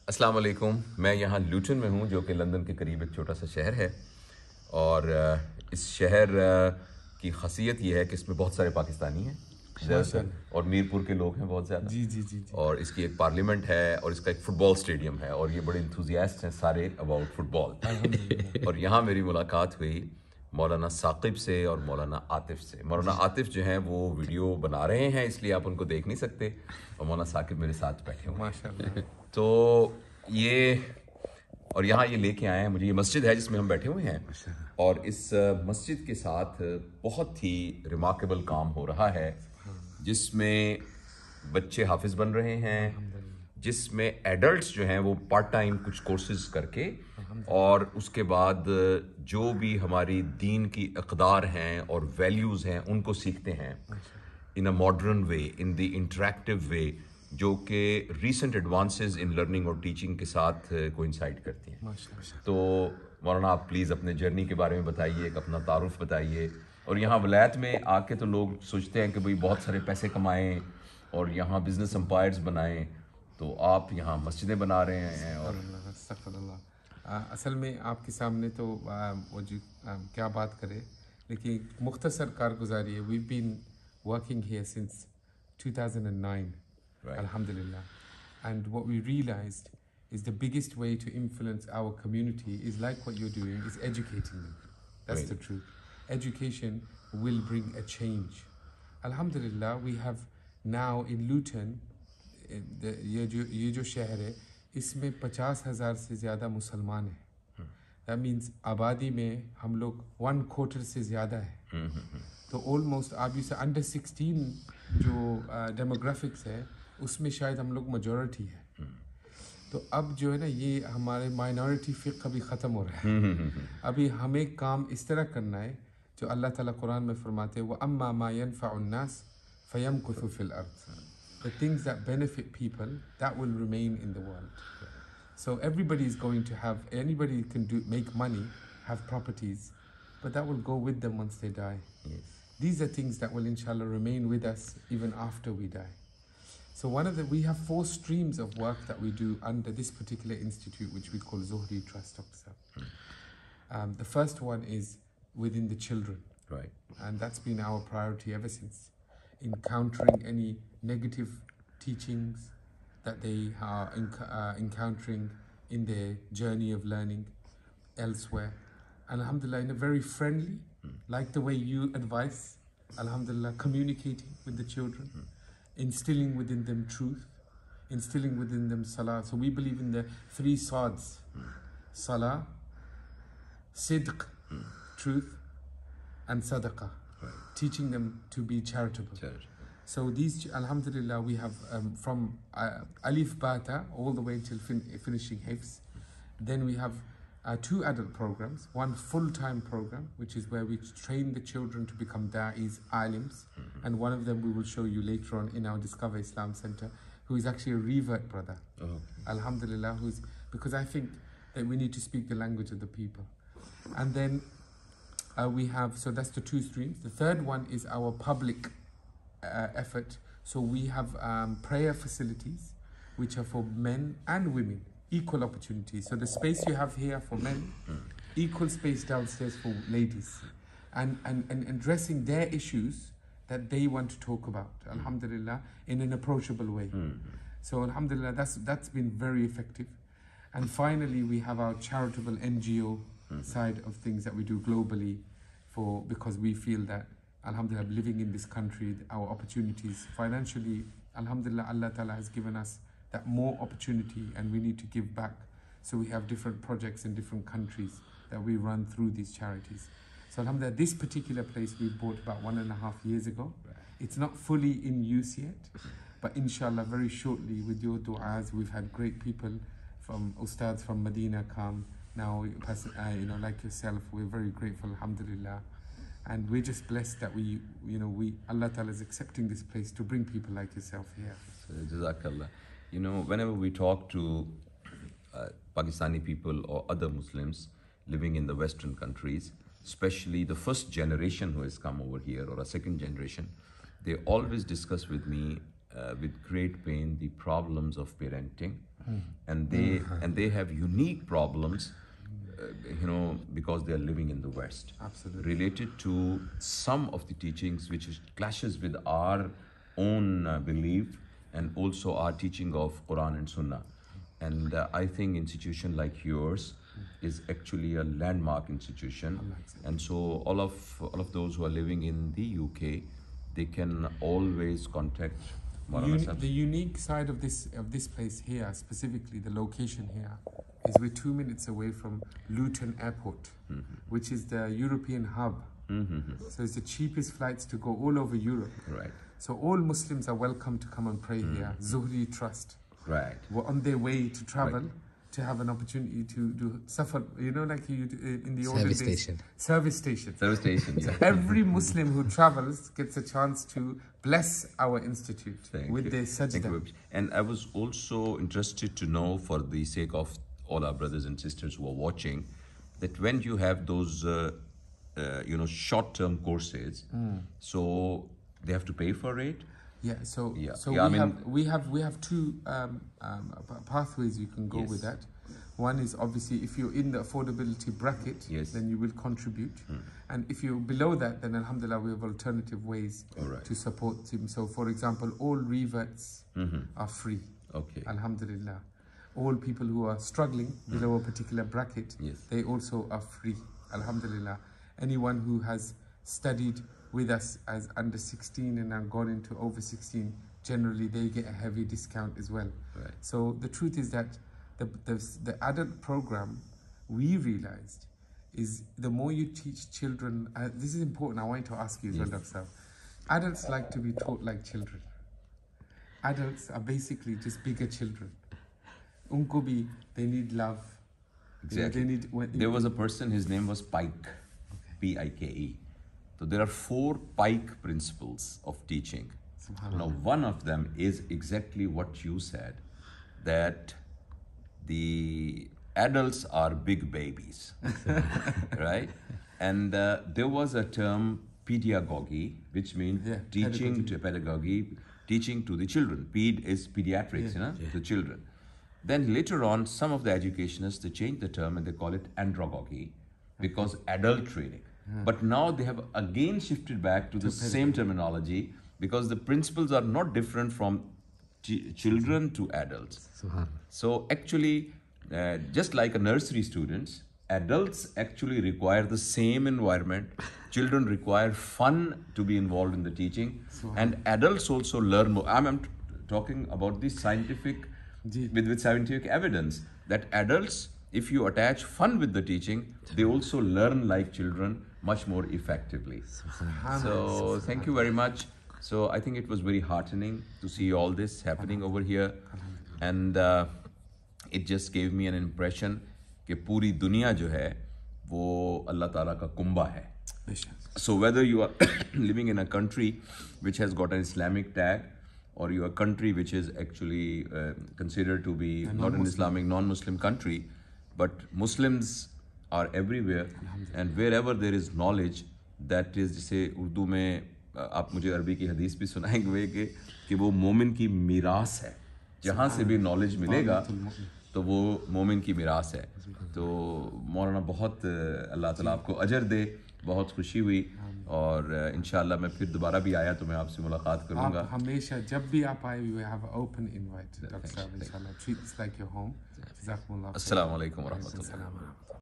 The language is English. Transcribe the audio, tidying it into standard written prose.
अस्सलाम वालेकुम। मैं यहाँ लूटन में हूँ जो कि लंदन के करीब एक छोटा सा शहर है और इस शहर की खासियत ये है कि इसमें बहुत सारे पाकिस्तानी हैं ज़्यादातर और मीरपुर के लोग हैं बहुत ज़्यादा। जी। और इसकी एक पार्लियामेंट है और इसका एक फ़ुटबॉल स्टेडियम है और ये बड़े इंथुजियास्ट हैं सारे अबाउट फ़ुटबॉल। और यहाँ मेरी मुलाकात हुई मौलाना साकिब से और मौलाना आतिफ से। मौलाना आतिफ जो हैं वो वीडियो बना रहे हैं इसलिए आप उनको देख नहीं सकते और मौलाना साकिब मेरे साथ बैठे हुए हैं माशाल्लाह। तो ये और यहाँ ये लेके आए हैं मुझे। ये मस्जिद है जिसमें हम बैठे हुए हैं और इस मस्जिद के साथ बहुत ही रिमार्केबल काम हो रहा है जिसमें बच्चे हाफिज बन रहे हैं, जिसमें एडल्ट्स जो हैं वो पार्ट टाइम कुछ कोर्सेज करके और उसके बाद जो भी हमारी दीन की अक़दार हैं और वैल्यूज़ हैं उनको सीखते हैं in a modern way, in the interactive way, जो कि रीसेंट एडवांसेस इन लर्निंग और टीचिंग के साथ कोइंसाइड करती हैं। तो मौलाना आप प्लीज़ अपने जर्नी के बारे में बताइए, एक अपना तारुफ बताइए। और यहाँ वलायत में आके तो लोग सोचते हैं कि भाई बहुत सारे पैसे कमाएं और यहाँ बिजनेस एम्पायर्स बनाएं, तो आप यहाँ मस्जिदें बना रहे हैं। और असल में आपके सामने तो वो जो क्या बात करें, लेकिन मुख्तसर कारगुजारी है। We been working here since 2009, alhamdulillah, and what we realized is the biggest way to influence our community is like what you're doing, is educating them. That's the truth. Education will bring a change. Alhamdulillah, we have now in Luton, ये जो शहर है इसमें 50,000 से ज़्यादा मुसलमान हैं। That means आबादी में हम लोग 1/4 से ज़्यादा है। तो ऑलमोस्ट आप इसे अंडर 16 जो डेमोग्राफिक्स है उसमें शायद हम लोग मेजॉरिटी है। तो अब जो है ना ये हमारे माइनॉरिटी फ़िक़्ह अभी ख़त्म हो रहा है। अभी हमें काम इस तरह करना है जो अल्लाह ताला कुरान में फरमाते हैं, व अम्मा मा यनफ़उन्नास फ़यमकुथु फ़िल अर्ज़। The things that benefit people, that will remain in the world. So everybody is going to have, anybody can make money, have properties, but that will go with them once they die. Yes. These are things that will inshallah remain with us even after we die. So we have 4 streams of work that we do under this particular institute, which we call Zuhri Trust, Dr. Sahab. The first one is within the children. Right. And that's been our priority ever since. Encountering any negative teachings that they are encountering in their journey of learning elsewhere. And alhamdulillah, in a very friendly, like the way you advise, alhamdulillah, communicating with the children, instilling within them truth, instilling within them salah. So we believe in the 3 sads: salah, sidq, truth, and sadaqah. Right. Teaching them to be charitable. So these, alhamdulillah, we have from alif bata all the way till finishing hifz. Then we have 2 adult programs, 1 full-time program, which is where we train the children to become da'is, alims, and one of them we will show you later on in our Discover Islam Center, who is actually a revert brother. Alhamdulillah, because I think that we need to speak the language of the people. And then we have, so that's the 2 streams. The third one is our public effort. So we have prayer facilities, which are for men and women, equal opportunities. So the space you have here for men, equal space downstairs for ladies, and addressing their issues that they want to talk about, alhamdulillah, in an approachable way. So alhamdulillah, that's been very effective. And finally, we have our charitable NGO side of things that we do globally, because we feel that, alhamdulillah, living in this country, our opportunities financially, alhamdulillah, Allah Ta'ala has given us that more opportunity and we need to give back. So we have different projects in different countries that we run through these charities. So alhamdulillah, this particular place we bought about 1.5 years ago. It's not fully in use yet, but inshallah very shortly with your du'as, we've had great people from Ustads from Medina come. Now, like yourself, we're very grateful, alhamdulillah. And we're just blessed that Allah Ta'ala is accepting this place to bring people like yourself here. Jazakallah. Whenever we talk to Pakistani people or other Muslims living in the Western countries, especially the first generation who has come over here or a second generation, they always discuss with me with great pain the problems of parenting and they have unique problems, because they are living in the West. Absolutely. Related to some of the teachings which clashes with our own belief and also our teaching of Quran and Sunnah. And I think institution like yours is actually a landmark institution. And so all of those who are living in the UK, they can always contact The unique side of this place here, specifically the location here, is we're 2 minutes away from Luton Airport, which is the European hub. So it's the cheapest flights to go all over Europe. Right. So all Muslims are welcome to come and pray here. Zuhri Trust. Right. We're on their way to travel to have an opportunity to do safar, like you do in the olden days. Service station. Service station. So every Muslim who travels gets a chance to bless our institute with their sajda. And I was also interested to know, for the sake of all our brothers and sisters who are watching, that when you have those short-term courses, so they have to pay for it. We have two pathways you can go with that. One is obviously if you're in the affordability bracket, then you will contribute. And if you're below that, then alhamdulillah we have alternative ways to support him. So for example, all reverts are free. Okay. Alhamdulillah. All people who are struggling below a particular bracket, they also are free. Alhamdulillah. Anyone who has studied with us as under 16 and now gone into over 16, generally they get a heavy discount as well. Right. So the truth is that the adult program, we realized, is the more you teach children, this is important, I want to ask you as well, Dr. Adults like to be taught like children. Adults are basically just bigger children. Unko bhi, they need love. Exactly. There was a person, his name was Pike, P-I-K-E. So there are 4 Pike principles of teaching. Now, one of them is exactly what you said, that the adults are big babies, right? And there was a term, pedagogy, which means teaching to the children. Ped is pediatrics, the children. Then later on, some of the educationists, they changed the term and they call it andragogy, because adult training. But now they have again shifted back to the same terminology, because the principles are not different from children to adults. So actually, just like a nursery students, adults actually require the same environment. Children require fun to be involved in the teaching, and adults also learn more. I'm talking about the scientific, with scientific evidence, that adults, if you attach fun with the teaching, they also learn like children much more effectively. So thank you very much. So I think it was very heartening to see all this happening over here, and it just gave me an impression कि पूरी दुनिया जो है वो अल्लाह ताला का कुंबा है. So whether you are living in a country which has got an Islamic tag, or you are a country which is actually considered to be not an Islamic, non-Muslim country, but Muslims are everywhere, and wherever there is knowledge, that is, जैसे उर्दू में आप मुझे अरबी की हदीस भी सुनाएंगे कि वो मोमिन की मीरास है, जहाँ से भी नॉलेज मिलेगा तो वो मोमिन की मीरास है. तो मौलाना बहुत अल्लाह ताला आपको अजर दे, बहुत खुशी हुई, और इंशाल्लाह मैं फिर दोबारा भी आया तो मैं आपसे मुलाकात करूँगा. आप हमेशा जब भी आप आए, we have an open invite, Dr. Inshallah. Treat this like your home. Jazakumullah. Assalamu alaikum wa rahmatullah.